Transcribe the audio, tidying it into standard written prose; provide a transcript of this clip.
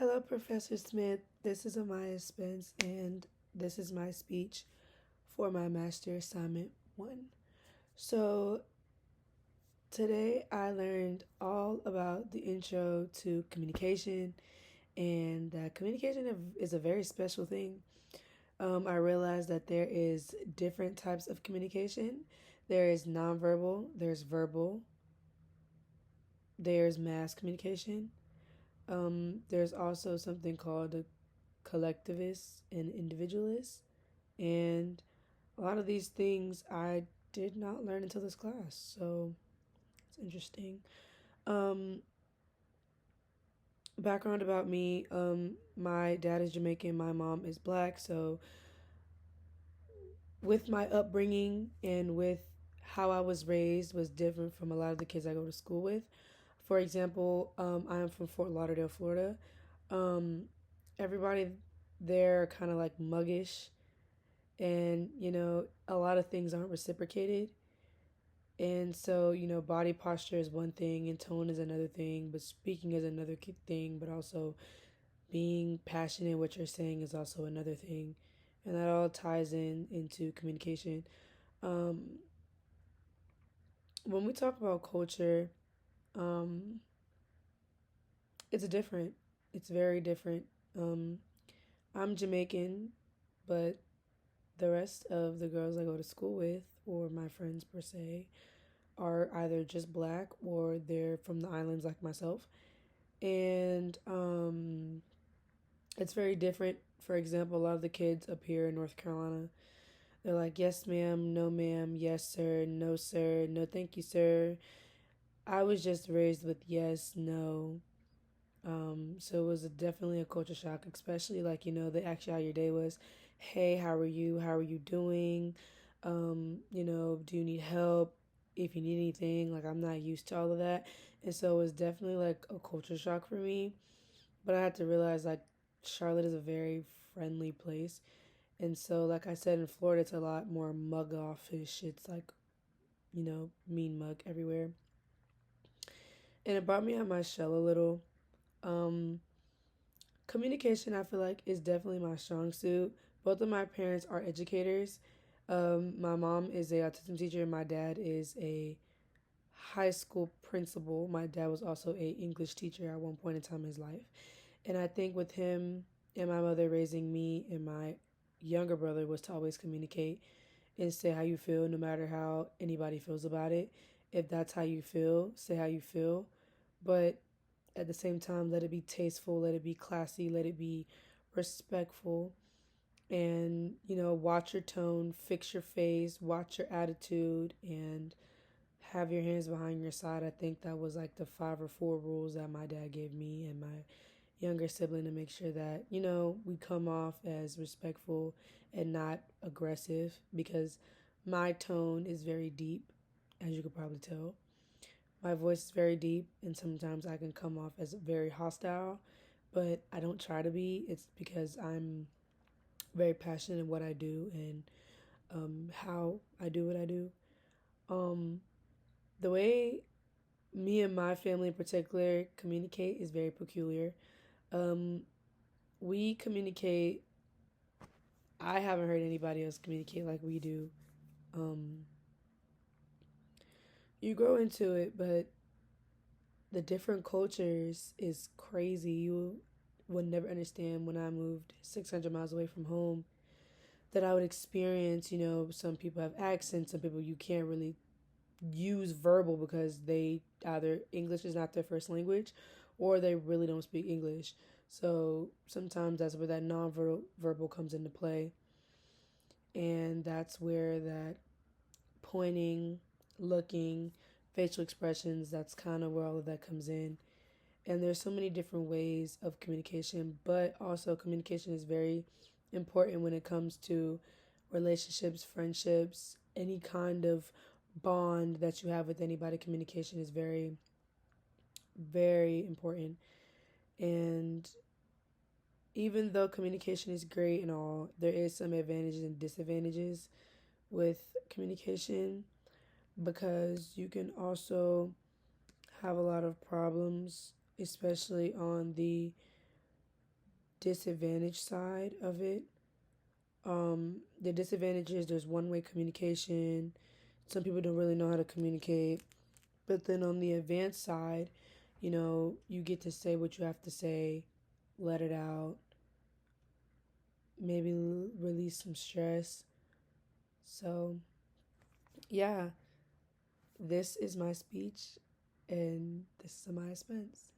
Hello, Professor Smith. This is Amaya Spence, and this is my speech for my Master Assignment 1. So, today I learned all about the intro to communication, and that communication is a very special thing. I realized that there is different types of communication. There is nonverbal, there's verbal, there's mass communication. There's also something called a collectivist and individualist. And a lot of these things I did not learn until this class. So it's interesting. Um, Background about me, my dad is Jamaican, my mom is black. So with my upbringing and with how I was raised was different from a lot of the kids I go to school with. For example, I am from Fort Lauderdale, Florida. Um, Everybody there kind of like muggish, and a lot of things aren't reciprocated. And so, body posture is one thing and tone is another thing, but speaking is another thing, but also being passionate in what you're saying is also another thing. And that all ties into communication. Um, when we talk about culture, um, it's different. It's very different. Um, I'm Jamaican, but the rest of the girls I go to school with, or my friends per se, are either just black or they're from the islands like myself. And it's very different. For example, a lot of the kids up here in North Carolina, they're like, yes, ma'am, no, ma'am, yes, sir, no, sir, no, thank you, sir. I was just raised with yes, no. So it was definitely a culture shock, especially like, they ask you how your day was. Hey, how are you? How are you doing? Do you need help? If you need anything, like I'm not used to all of that. And so it was definitely like a culture shock for me. But I had to realize like Charlotte is a very friendly place. And so, like I said, in Florida, it's a lot more mug offish. It's like, mean mug everywhere. And it brought me out my shell a little. Um, Communication, I feel like, is definitely my strong suit. Both of my parents are educators. My mom is a autism teacher, and my dad is a high school principal. My dad was also a English teacher at one point in time in his life. And I think with him and my mother raising me and my younger brother was to always communicate and say how you feel no matter how anybody feels about it. If that's how you feel, say how you feel. But at the same time, let it be tasteful, let it be classy, let it be respectful. And, watch your tone, fix your face, watch your attitude, and have your hands behind your side. I think that was like the 5 or 4 rules that my dad gave me and my younger sibling to make sure that, we come off as respectful and not aggressive because my tone is very deep, as you could probably tell. My voice is very deep, and sometimes I can come off as very hostile, but I don't try to be. It's because I'm very passionate in what I do and how I do what I do. Um, the way me and my family in particular communicate is very peculiar. Um, we communicate. I haven't heard anybody else communicate like we do. Um, you grow into it, but the different cultures is crazy. You would never understand when I moved 600 miles away from home that I would experience, some people have accents, some people you can't really use verbal because they either English is not their first language or they really don't speak English. So sometimes that's where that non-verbal comes into play. And that's where that pointing, looking, facial expressions, that's kind of where all of that comes in. And there's so many different ways of communication, but also communication is very important when it comes to relationships, friendships, any kind of bond that you have with anybody. Communication is very, very important. And even though communication is great and all, there is some advantages and disadvantages with communication because you can also have a lot of problems, especially on the disadvantage side of it. The disadvantage is there's one-way communication. Some people don't really know how to communicate. But then on the advanced side, you get to say what you have to say, let it out, maybe release some stress. So, yeah, this is my speech, and this is Amaya Spence.